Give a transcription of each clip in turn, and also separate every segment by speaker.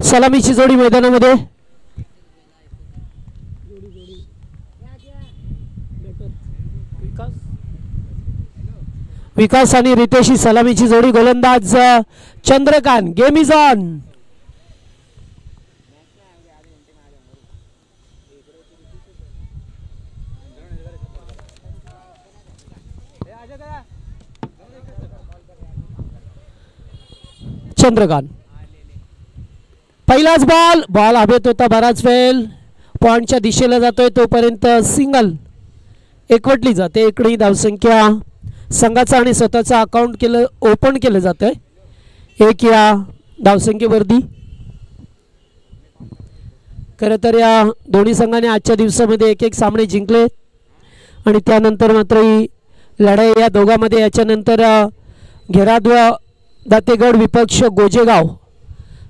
Speaker 1: सलामीची जोडी मैदानामध्ये. विकास आणि रितेश ही सलामीची जोडी. गोलंदाज Chandrakant. Game is on. Chandrakant. पहिलाच बॉल. बॉल हवेत होता बराच वेळ. पॉइंटच्या दिशेला जातोय तोपर्यंत सिंगल एकवटली जाते. इकडे धावसंख्या संघाचा आणि स्वतःचा अकाउंट ओपन केलं जातंय. एक या धावसंख्येवरती. खरं तर या दोन्ही संघाने आजच्या दिवसामध्ये एक सामने जिंकले आणि त्यानंतर मात्र ही लढाई या दोघांमध्ये याच्यानंतर घेराद व दातेगड विपक्ष गोजेगाव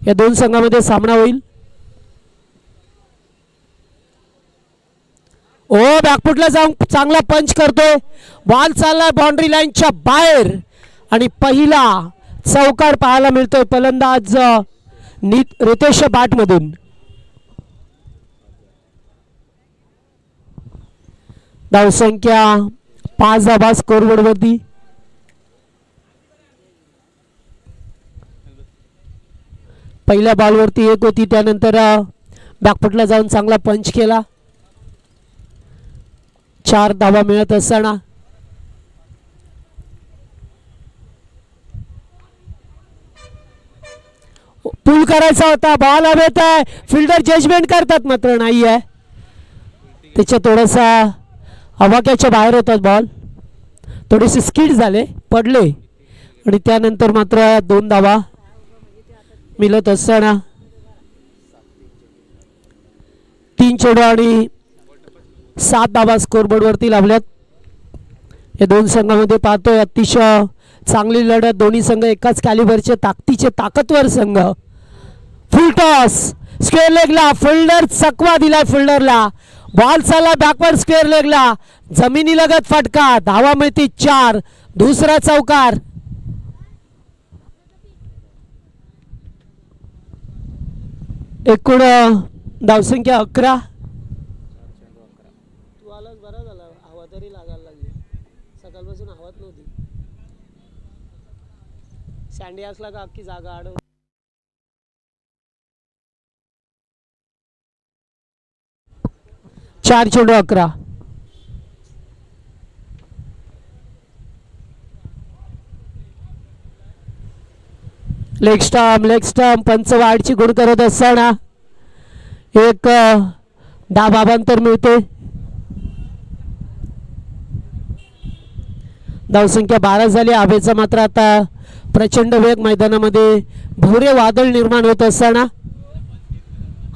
Speaker 1: या दोन संघामध्ये सामना होईल. ओ बॅकफुटला जाऊन चांगला पंच करतोय. बॉल चाललाय बाउंड्री लाईनच्या बाहेर आणि पहिला चौकार पाहायला मिळतोय फलंदाज रितेश बाट मधून. धावसंख्या 5 धावा स्कोरबोर्ड वरती. पहिल्या बॉलवरती एक होती. त्यानंतर बॅकफुटला जाऊन चांगला पंच केला. 4 धावा मिळत असताना पुल करायचा होता. बॉल हवेत आहे. फिल्डर जजमेंट करतात मात्र नाही आहे. त्याच्या थोडासा आवाक्याच्या बाहेर होतात. बॉल थोडेसे स्किड झाले पडले आणि त्यानंतर मात्र 2 धावा मिळत असताना 3 चेंडू आणि 7 धावा स्कोरबोर्ड वरती लावल्यात. या दोन संघामध्ये पाहतोय अतिशय चांगली लढत. दोन्ही संघ एकाच कॅलिबरचे ताकदीचे ताकदवर संघ. फुल टॉस स्क्वेअर लेगला. फिल्डर चकवा दिलाय फिल्डरला. बॉल चालला बॅकवर्ड स्क्वेअर लेगला. जमिनी लगत फटका. धावा मिळते 4. दुसरा चौकार. एकूण धावसंख्या 11. तू आलाच बरा झाला. हवा तरी लागायला लागली. सकाळपासून हवाच नव्हती. सँडी असला का अख्खी जागा अडव. 4 चेंडू 11. लेग स्टंप पंचवाडची गुण करत असताना एक धावांतर मिळते. धावसंख्या 12 झाली. हवेचा मात्र आता प्रचंड वेग. मैदानामध्ये भोरे वादळ निर्माण होत असताना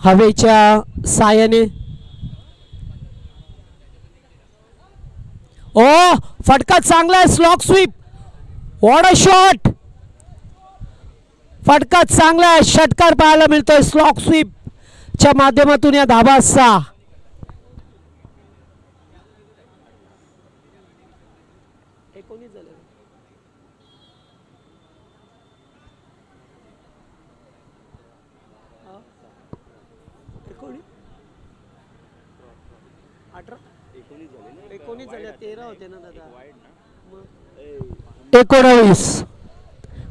Speaker 1: हवेच्या सायाने ओ फटका चांगला आहे. Slog sweep. What a shot. फटका चांगला आहे. षटकार पाहायला मिळतोय स्लॉक स्वीप च्या माध्यमातून. या धावा 6. एकोणीस झाल्या. 13 होते ना दादा. 19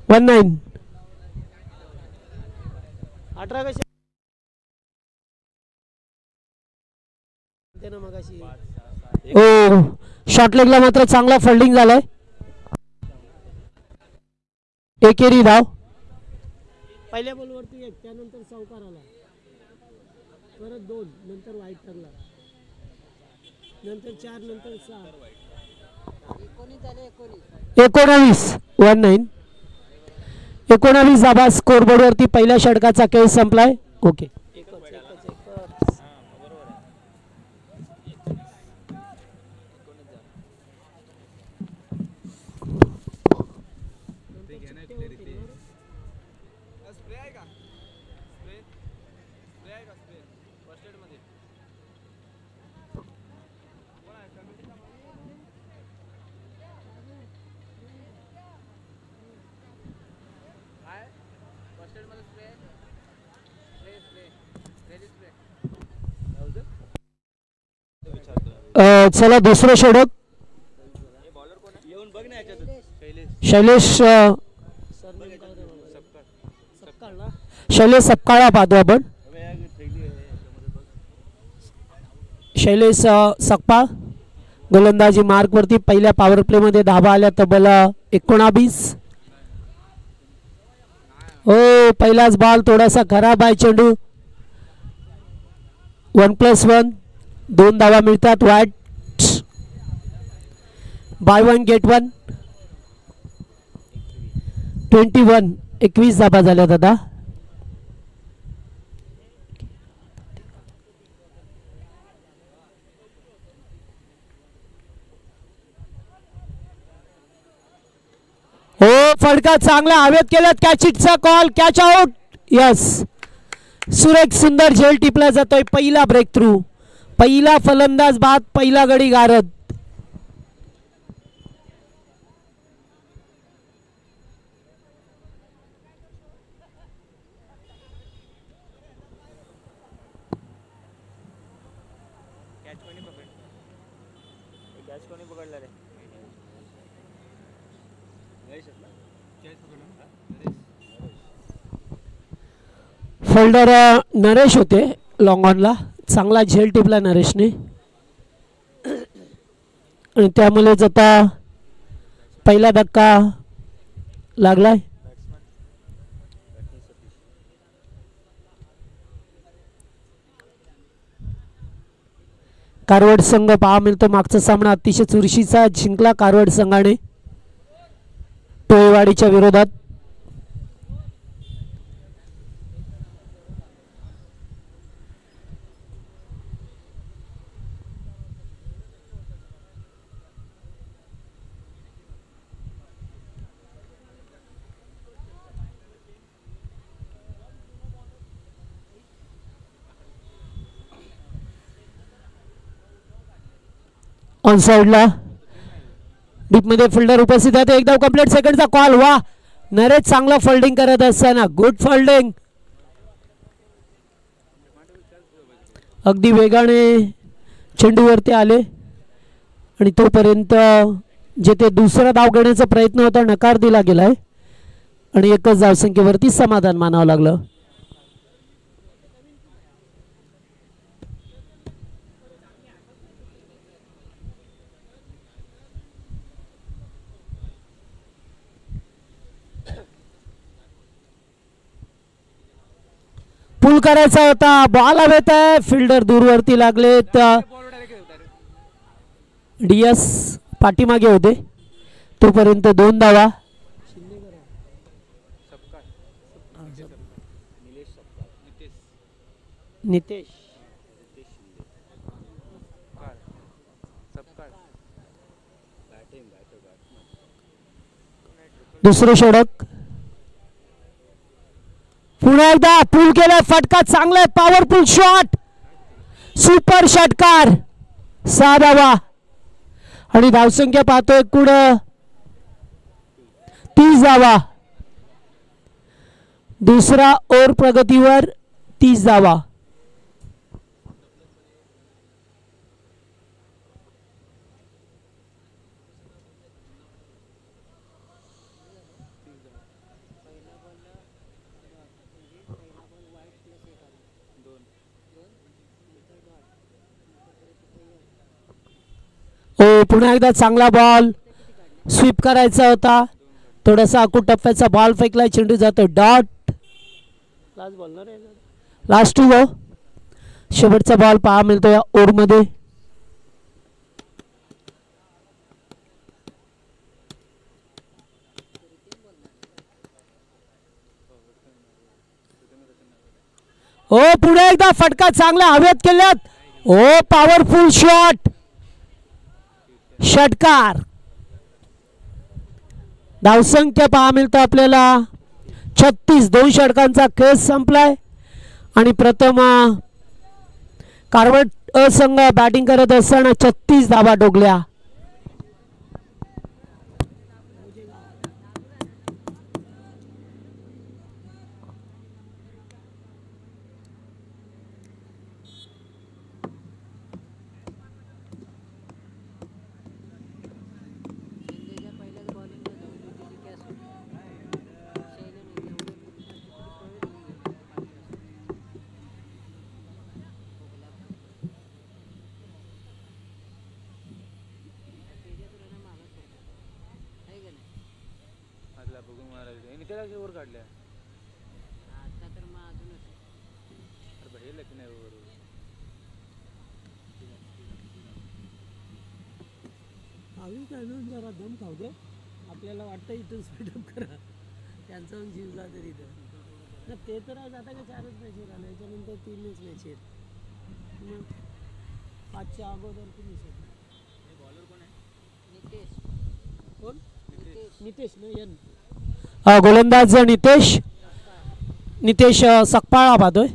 Speaker 1: 19 18 कशा ना मगाशी. ओ शॉर्ट लेगला मात्र चांगला फोल्डिंग झालाय. एकेरी धाव. पहिल्या बॉलवरती 1. त्यानंतर चौकार आला. परत 2. नंतर वाईट ठरला. नंतर 4. नंतर 6. 19 19 19 धावा स्कोरबोर्ड वरती. पहिल्या षटकाचा खेळ संपलाय. ओके. चला दुसरं षटक शैलेश शैलेश सपकाळा पाहतो आपण. शैलेश सकपाळ गोलंदाजी मार्कवरती पहिल्या पॉवर प्ले मध्ये धाबा आल्या तब्बल 19. हो पहिलाच बॉल थोडासा खराब आहे. चेंडू 1+1 2 धावा मिळतात. वाईट बाय 1 गेट 1 21 धाबा झाल्यात आता. हो फटका चांगला हवेत केलात. कॅचिटचा कॉल. Catch out. यस सुरेख सुंदर झेल टिपला जातोय. पहिला ब्रेक थ्रू. पहिला फलंदाज बाद. पहिला गडी गारद. फोल्डर नरेश होते लॉंग ऑनला. चांगला झेल टिपला नरेशने आणि त्यामुळेच आता पहिला धक्का लागलाय. कारवड संघ पहा मिळतो. मागचा सामना अतिशय चुरशीचा जिंकला कारवड संघाने टोळेवाडीच्या विरोधात. ऑन साइडला डीप मध्ये फिल्डर उपस्थित आहे. एकदा कंप्लीट सेकंडचा कॉल. वा नरेश चांगला फोल्डिंग करत असताना गुड फोल्डिंग. अगदी वेगाने चेंडूवरती आले आणि तोपर्यंत जेथे दुसरा धाव घेण्याचा प्रयत्न होता नकार दिला गेलाय आणि एकच धावसंख्येवरती समाधान मानावं लागलं. पुल करायचा होता. बॉल हवेत आहे. फिल्डर दूरवरती लागलेत. डीएस पाठीमागे होते तोपर्यंत 2 धावा. नितेश दुसरं षटक. पुन्हा एकदा पुल केलाय. फटका चांगला आहे. Powerful shot. सुपर षटकार. 6 धावा आणि धावसंख्या पाहतोय कुड 30 धावा. दुसरा ओव्हर प्रगतीवर 30 धावा. हो पुन्हा एकदा चांगला बॉल. स्वीप करायचा होता. थोडासा आकू टप्प्याचा बॉल फेकलाय. चेंडू जातो डॉट. Last to go. शेवटचा बॉल पहा मिळतो या ओव्हरमध्ये. हो पुढे एकदा फटका चांगला हवेत केल्यात. हो पॉवरफुल शॉट. षटकार. धावसंख्या पहा मिळतो आपल्याला 36. 2 षटकांचा खेळ संपलाय आणि प्रथम कारवड संघ बॅटिंग करत असताना 36 धावा डोगल्या.
Speaker 2: वर काढल्या
Speaker 3: आता तर मग अजूनच
Speaker 2: अरे बाई, हे लकी नाही बरोबर.
Speaker 1: जरा दम खाऊ दे. आपल्याला वाटतं इथून स्पीडअप करा, त्यांचा पण जीव जा तरी इथं. ते तर आज आता काय 4च मॅचेस आले, याच्यानंतर 3च मॅचेस. मग 5च्या अगोदर तुम्ही
Speaker 2: बॉलर कोण आहे?
Speaker 3: नितेश
Speaker 1: कोण?
Speaker 3: नितेश
Speaker 1: नितेश ना गोलंदाज नितेश सकपाळा पाहतोय.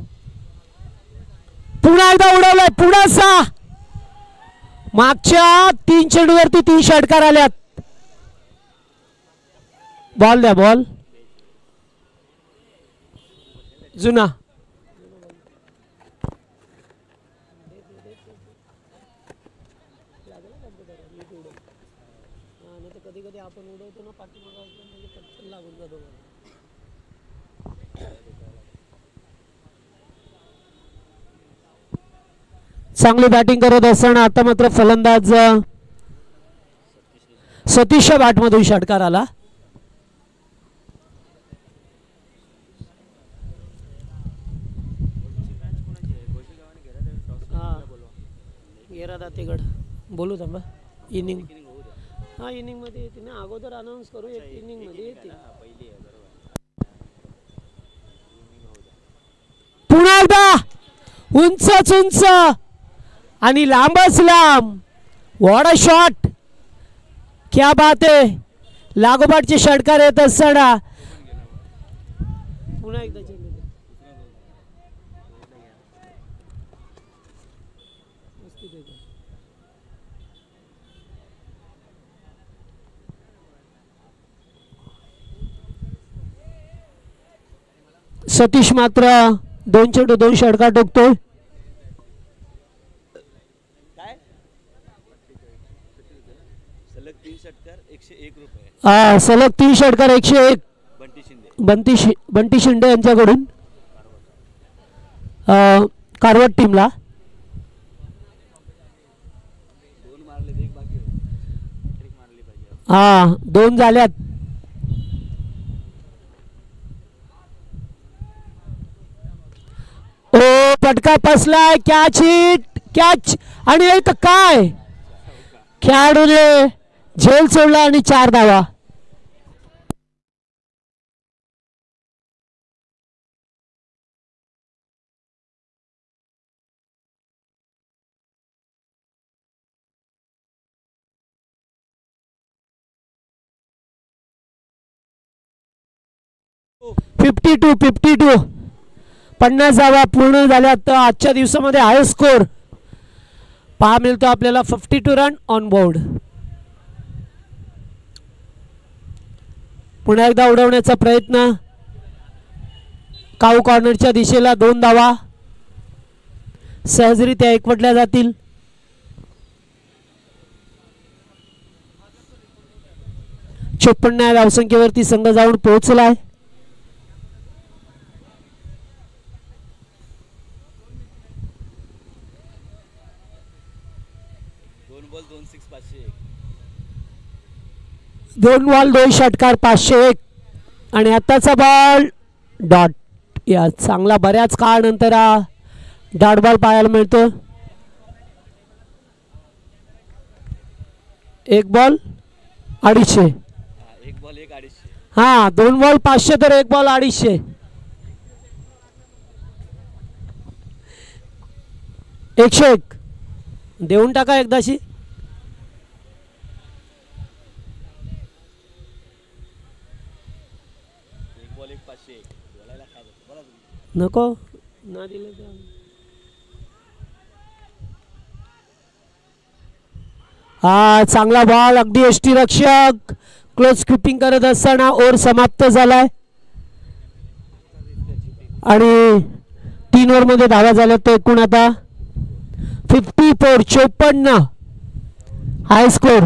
Speaker 1: पुन्हा एकदा उडवलाय, पुन्हा 6. मागच्या 3 चेंडूवरती 3 षटकार आल्यात. बॉल द्या, बॉल जुना. कधी कधी आपण उडवतो ना पाठीमागं म्हणजे पटकन लागून जातो. चांगली बॅटिंग करत असताना आता मात्र फलंदाज सतीश बॅटमधून षटकार आला. दातेगड बोलू थांबा. इनिंग हा इनिंग मध्ये येते ना, अगोदर अनाऊन्स करू. एक इनिंग मध्ये येते. पुन्हा एकदा उंचच उंच आणि लांबच लांब. व्हॉट अ शॉट, क्या बात आहे. लागोपाठचे षटकार येत असताना पुन्हा एकदा सतीश मात्र 2 चेंडू 2 षटकार टोकतोय.
Speaker 2: सलग 3 षटकार 101 रुपये.
Speaker 1: सलग 3 षटकार 101. बंटी शिंदे यांच्याकडून कारवट टीमला.
Speaker 2: 2 मारले, एक बाकी आहे. ट्रिक मारली पाहिजे.
Speaker 1: हा 2 झाल्यात. ओ पटका फसलाय. Catch hit, catch. आणि इथं काय खेळाडूने झेल सोडला आणि 4 धावा. फिफ्टी टू 50 धावा पूर्ण झाल्या. तर आजच्या दिवसामध्ये हायस्ट स्कोर पहा मिळतो आपल्याला. 52 रन ऑन बोर्ड. पुन्हा एकदा उडवण्याचा प्रयत्न. काऊ कॉर्नरच्या दिशेला 2 धावा सहजरित्या एकवटल्या जातील. धावसंख्येवरती संघ जाऊन पोहोचलाय. दोन बॉल 2 षटकार 501. आणि आताचा बॉल डॉट. या चांगला बऱ्याच काळ नंतर डॉट बॉल पाहायला मिळतो. 1 बॉल 250.
Speaker 2: 1 बॉल 1.5.
Speaker 1: हा 2 बॉल 500 तर 1 बॉल 250. 101 देऊन टाका एकदाशी. नको ना दिले तर. हा चांगला बॉल. अगदी यष्टीरक्षक क्लोज किपिंग करत असताना ओव्हर समाप्त झालाय. आणि 3 ओव्हरमध्ये धावा झाल्या. तो एकूण आता 54 हाय स्कोर.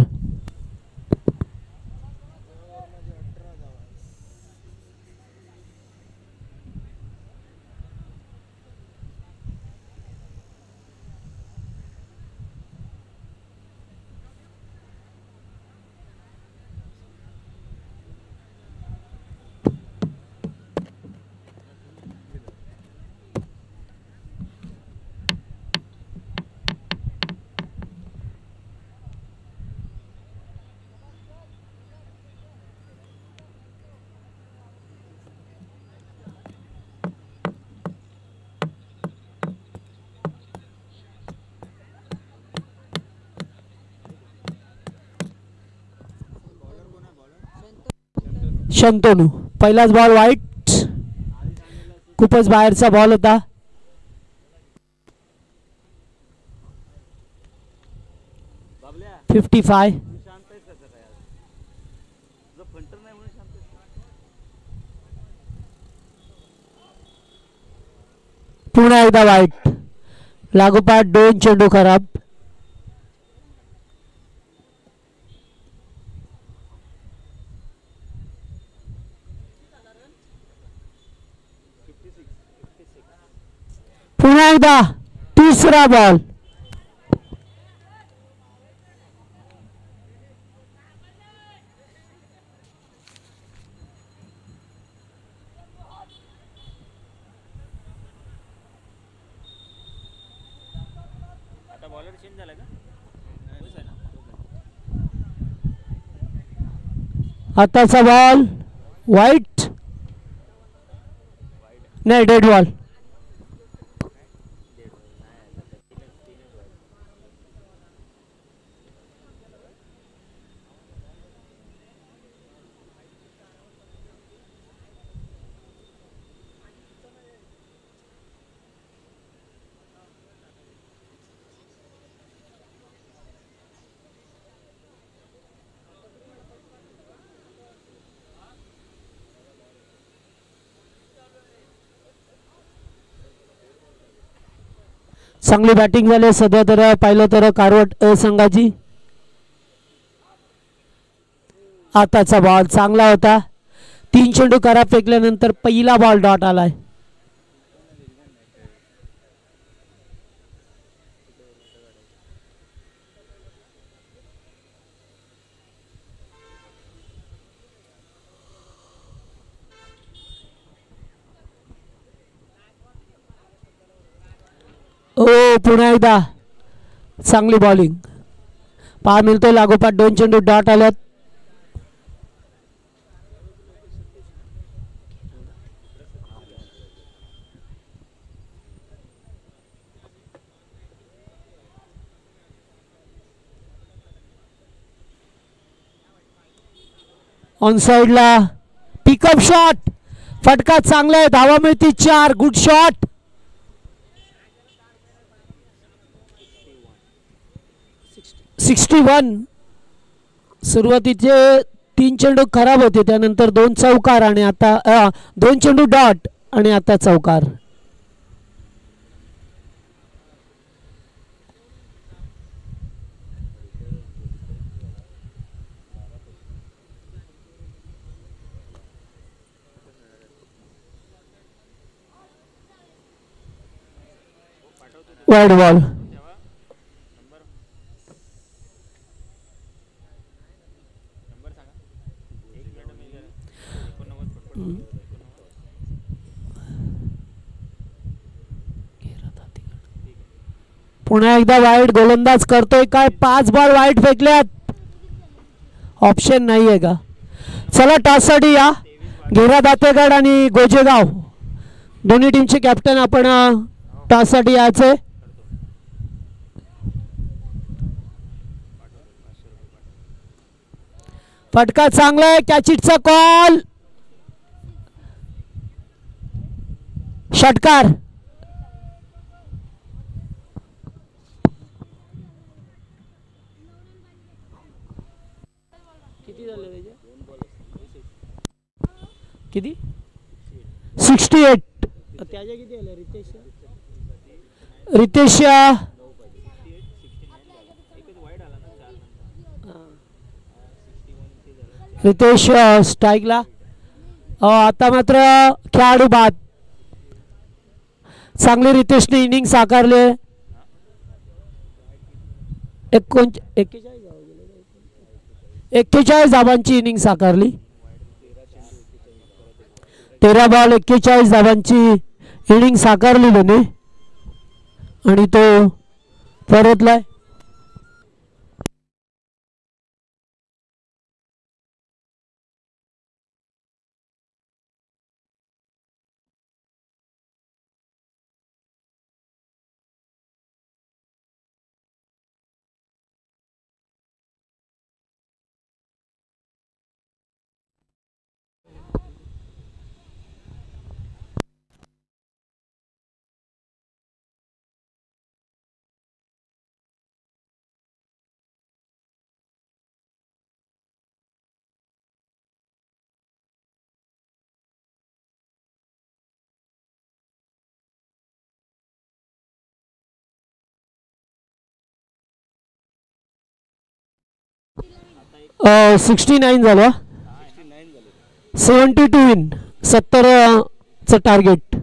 Speaker 1: शंतनू. पहिलाच बॉल वाईट, खूपच बाहेरचा बॉल होता.
Speaker 2: बाबल्या
Speaker 1: 55.
Speaker 2: तू शांत आहेस कसं काय आज? तुझं फंटर नाही म्हणून शांत आहेस का?
Speaker 1: पुन्हा एकदा वाईट, लागोपाठ 2 चेंडू खराब. पुन्हा एकदा तिसरा बॉल.
Speaker 2: आता बॉलर चेंज झाला का? तोच आहे ना?
Speaker 1: आताचा बॉल वाईट, नाही डेड बॉल. चांगली बॅटिंग झाली सध्या तर पाहिलं तर कारवट संघाची. आताचा बॉल चांगला होता, 3 चेंडू खराब फेकल्यानंतर पहिला बॉल डॉट आलाय. ओ पुन्हा एकदा चांगली बॉलिंग. पहा मिळतो लागोपाठ 2 चेंडू डॉट आल्यात. ऑन साइडला पिकअप शॉट, फटका चांगला आहे, धावा मिळती 4. Good shot. 61. सुरुवातीचे 3 चेंडू खराब होते, त्यानंतर 2 चौकार आणि आता 2 चेंडू डॉट आणि आता चौकार. Wide ball.
Speaker 2: तेव्हा नंबर सांगा. एक मिनिट मी जरा 89 फटफट.
Speaker 1: पुन्हा एकदा वाईट, गोलंदाज करतोय काय? 5 बॉल वाईट फेकल्यात, ऑप्शन नाही आहे का? चला टॉससाठी या. घेरा दातेगड आणि गोजेगाव दोन्ही टीमचे कॅप्टन आपण टॉससाठी यायचे. फटका चांगला आहे, कॅचिटचा कॉल, षटकार. किती झाले किती? 68. त्याच्या किती आल्या रितेश? रितेश रितेश स्ट्राईकला. आता मात्र खेळाडू बाद. चांगली रितेशने इनिंग साकारले. 41 धावांची इनिंग साकारली. 13 बॉल 41 धावांची इनिंग साकारली त्याने आणि तो परतलाय. 69 झालं.
Speaker 2: 69 झाले.
Speaker 1: 72 इन 70चं टार्गेट.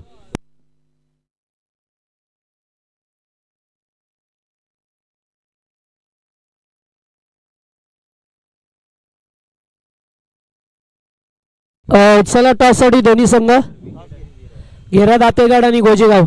Speaker 1: चला टॉससाठी दोन्ही संघ घेरा दातेगाड आणि गोजेगाव.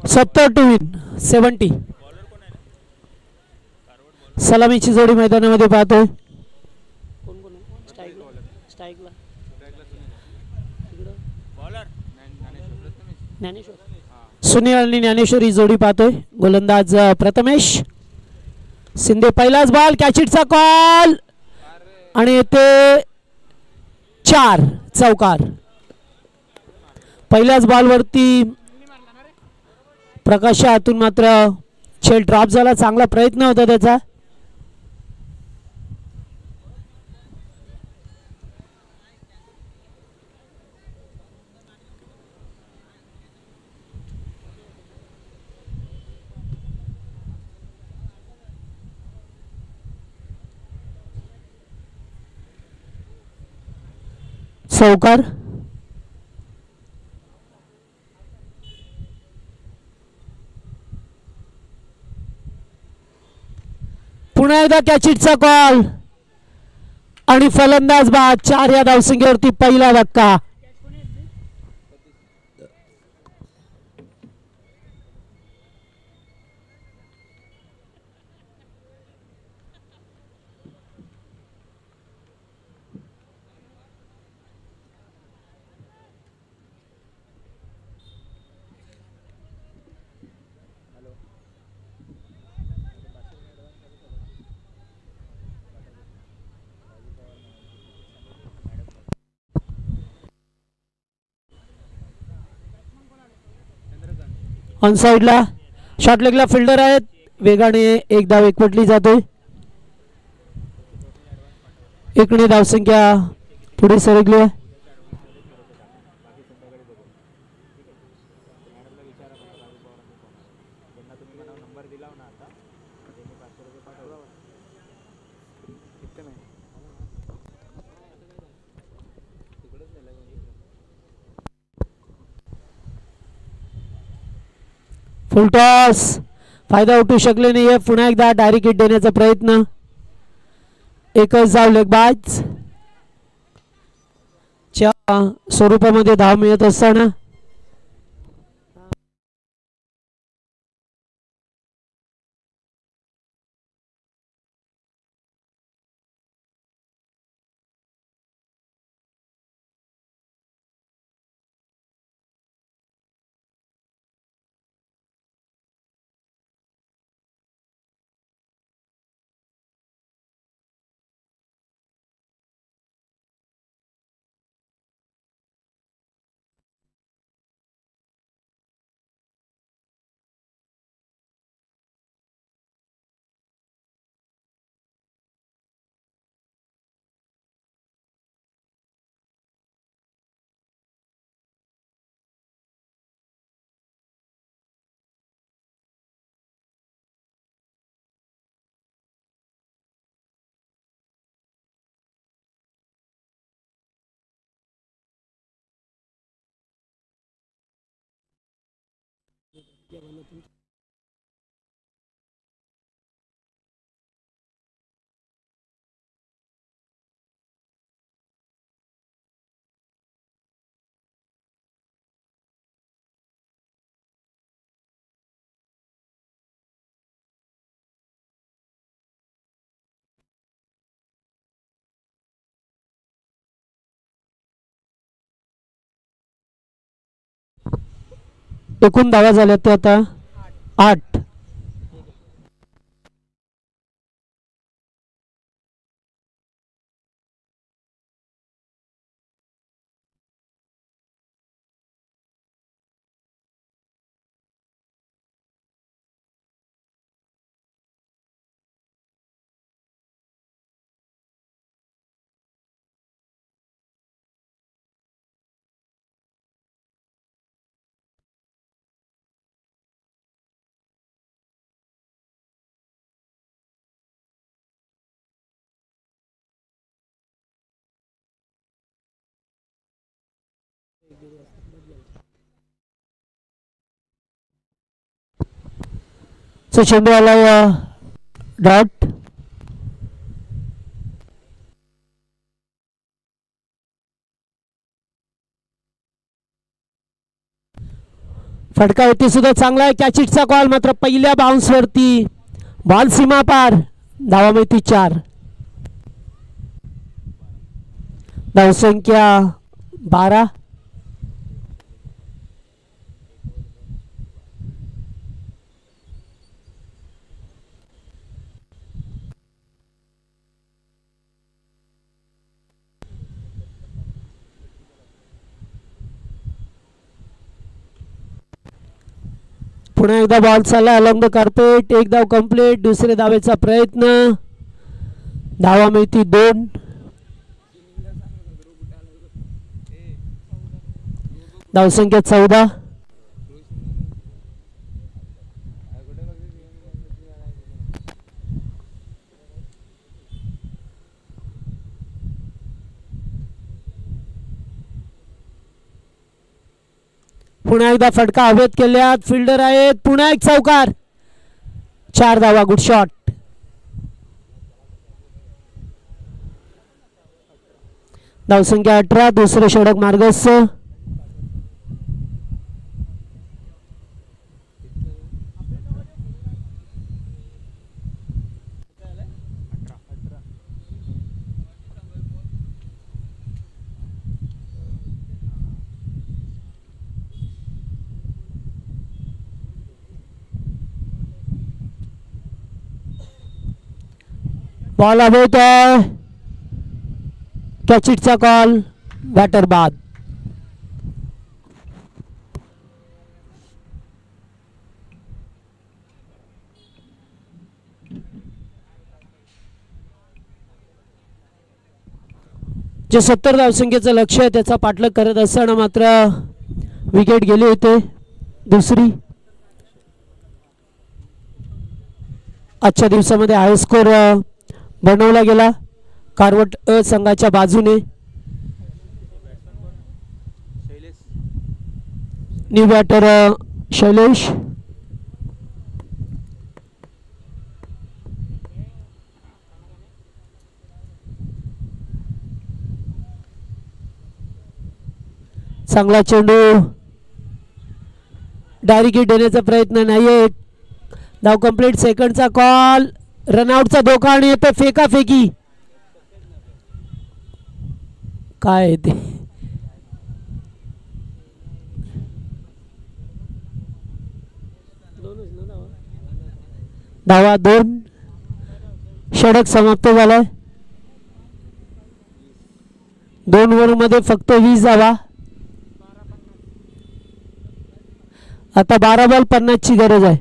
Speaker 1: सत्तर टू विन 70. सलामीची जोडी मैदानामध्ये पाहतोय. सुनील आणि ज्ञानेश्वर ही जोडी पाहतोय. गोलंदाज प्रथमेश शिंदे. पहिलाच बॉल कॅचिटचा कॉल आणि ते 4 चौकार. पहिल्याच बॉलवरती प्रकाशच्या हातून मात्र खेळ ड्रॉप झाला. चांगला प्रयत्न होता त्याचा. चौकार. पुन्हा एकदा कॅचिटचा कॉल आणि फलंदाज बाद. 4 या धावसंख्येवरती पहिला धक्का. ऑन साईडला शॉर्ट लेगला फिल्डर आहेत. वेगाने एक धाव एकवटली जाते. इकडे धावसंख्या पुढे सरकली आहे. फुलटॉस फायदा उठू शकले नाही. पुन्हा एकदा डायरेक्ट हिट देण्याचा प्रयत्न. एकच धाव लेगबाज च्या स्वरूपामध्ये धाव मिळत असताना एकूण धावा झाल्या ते आता 8. चेंडू आला डॉट. फटका येथे सुद्धा चांगला आहे. कॅचिटचा कॉल मात्र पहिल्या बाउन्स वरती बॉल सीमा पार. धावा मिळती 4. धावसंख्या 12. पुन्हा एकदा बॉल चालला अलॉंग द कार्पेट. एक धाव कंप्लीट. दुसरे धावेचा प्रयत्न. धावा मिळती 2. धावसंख्या 14. पुन्हा एकदा फटका हवेत केल्यात. फिल्डर आहेत. पुन्हा एक चौकार. 4 धावा. Good shot. धावसंख्या 18. दुसरे षटक मार्गस्थ. बॉल अबोट आहे. कॅचिटचा कॉल. बॅटर बाद. जे 70 धावसंख्येचं लक्ष आहे त्याचा पाठलाग करत असताना मात्र विकेट गेली होते दुसरी. आजच्या दिवसामध्ये हाय स्कोर बनवला गेला कारवट संघाच्या बाजूने. New batter Shailesh. चांगला चेंडू डायरेक्ट हिट देण्याचा प्रयत्न नाहीये. धाव कंप्लीट. सेकंडचा कॉल. रनआउटचा धोका आणि येतो फेकाफेकी. काय आहे ते धावा 2. षटक समाप्त झालाय. 2 ओव्हरमध्ये फक्त 20 धावा. आता 12 बॉल 50 ची गरज आहे.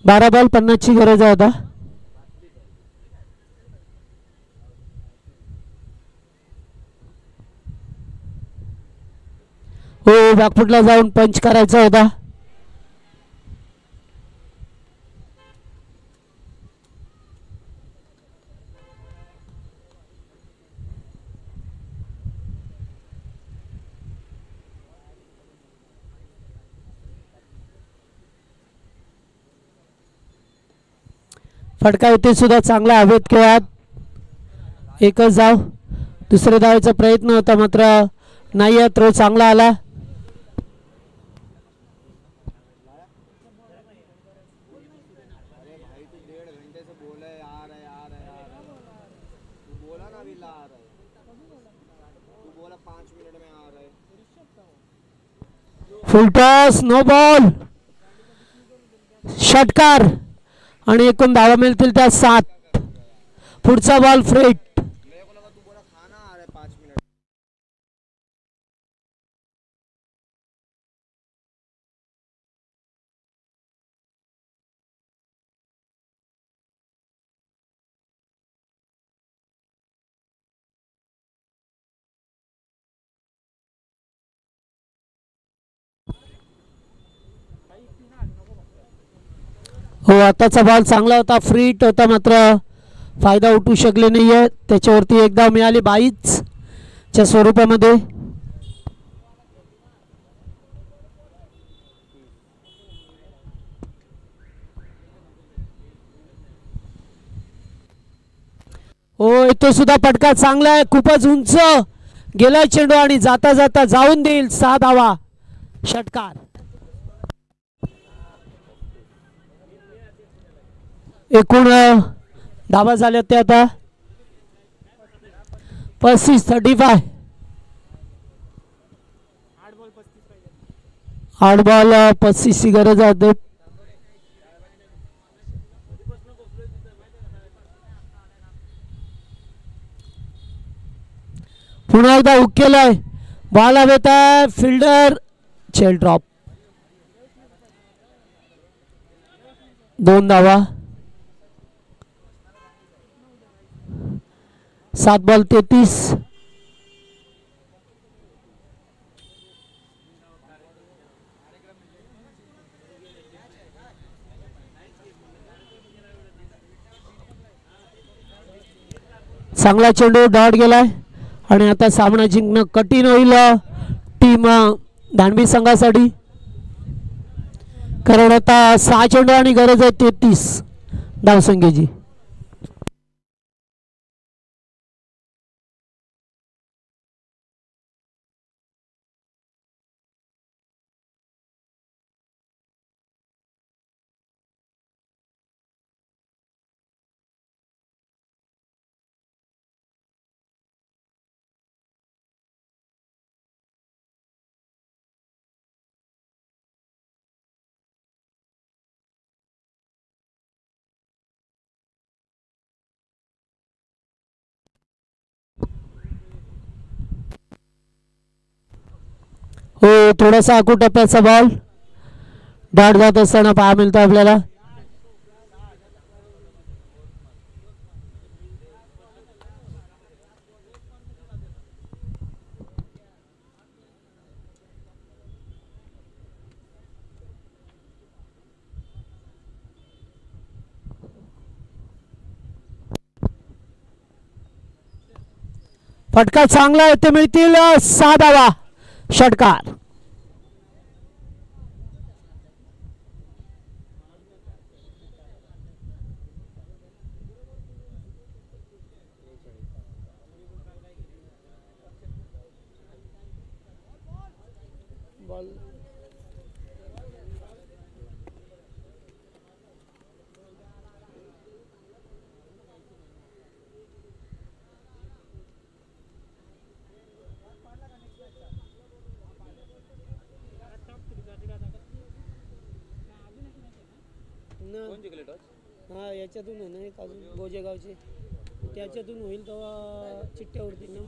Speaker 1: बारा बॉल 50 ची गरज आहे आता. हो बॅकफुटला जाऊन पंच करायचा होता. फटका येथे सुद्धा चांगला हवेत खेळात. एकच धाव. दुसऱ्या धावेचा प्रयत्न होता मात्र नाही. थ्रो चांगला आला. Full toss. No ball. षटकार आणि एकूण धावा मिळतील त्या 7. पुढचा बॉल फ्रेट. हो आताचा बॉल चांगला होता. फ्रीट होता मात्र फायदा उठू शकले नाहीये. त्याच्यावरती एक धाव मिळाली 22 च्या स्वरूपामध्ये. हो इथे सुद्धा फटका चांगला आहे. खूपच उंच गेला चेंडू आणि जाता जाता जाऊन देईल 6 धावा. षटकार. एकूण धावा झाल्या ते आता 35-35. 8 बॉल 35 ची गरज आहे. पुन्हा एकदा हुक केलाय. बॉल हवेत आहे. फिल्डर चेल ड्रॉप. 2 धावा. 7 बॉल 33. चांगला चेंडू डॉट गेलाय आणि आता सामना जिंकणं कठीण होईल टीम धानवी संघासाठी. कारण आता 6 चेंडू आणि गरज आहे 33 धावसंख्येची. हो, थोडासा आखू टप्प्याचा बॉल डाट जात असताना पाहायला मिळतो आपल्याला. फटका चांगला येथे मिळतील 6 धावा. षटकार.
Speaker 2: कोण जिंकले टॉस?
Speaker 1: हा, याच्यातून आहे ना एक अजून गोजेगावचे, त्याच्यातून होईल तेव्हा चिठ्ठ्या उडतील ना.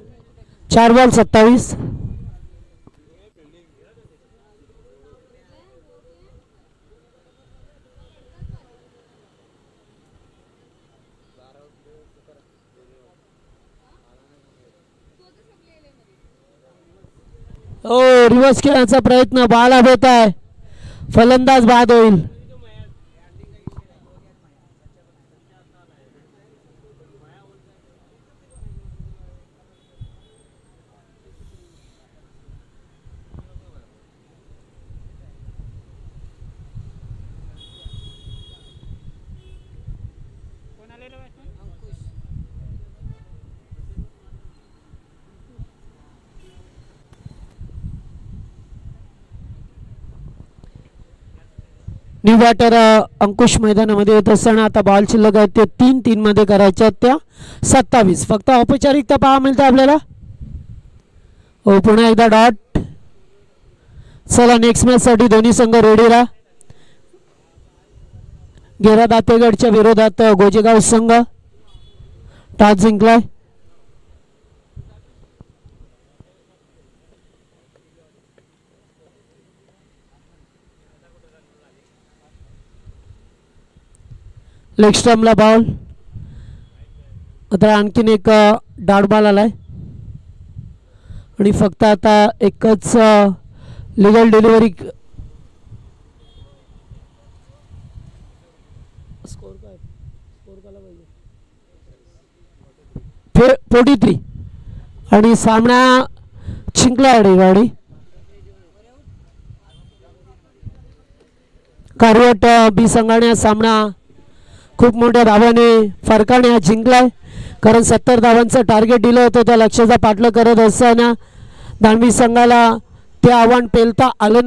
Speaker 1: 4 बॉल 27. हो, रिव्हर्स खेळण्याचा प्रयत्न, बाला होत आहे, फलंदाज बाद होईल. न्यू बॅटर अंकुश मैदानामध्ये येत असताना आता बॉल शिल्लक आहेत ते 3-3 मध्ये करायच्या त्या 27. फक्त औपचारिकता पाहा मिळते आपल्याला. हो, पुन्हा एकदा डॉट. चला, नेक्स्ट मॅच साठी दोन्ही संघ रेडीला. गेरा दातेगडच्या विरोधात गोजेगाव संघ टॉस जिंकलाय. लेग स्टंपला बॉल. आता आणखीन एक डाट बॉल आलाय आणि फक्त आता एकच लिगल डिलिव्हरी. स्कोर काय? स्कोर काला पाहिजे 43 आणि सामना जिंकला गाडी. कारवट बी संघाने सामना खूप मोठ्या धावाने फरकाने हा जिंकलाय. कारण 70 धावांचं टार्गेट दिलं होतं, त्या लक्ष्याचा पाठलाग करत असताना दानवी संघाला ते आव्हान पेलता आलं नाही.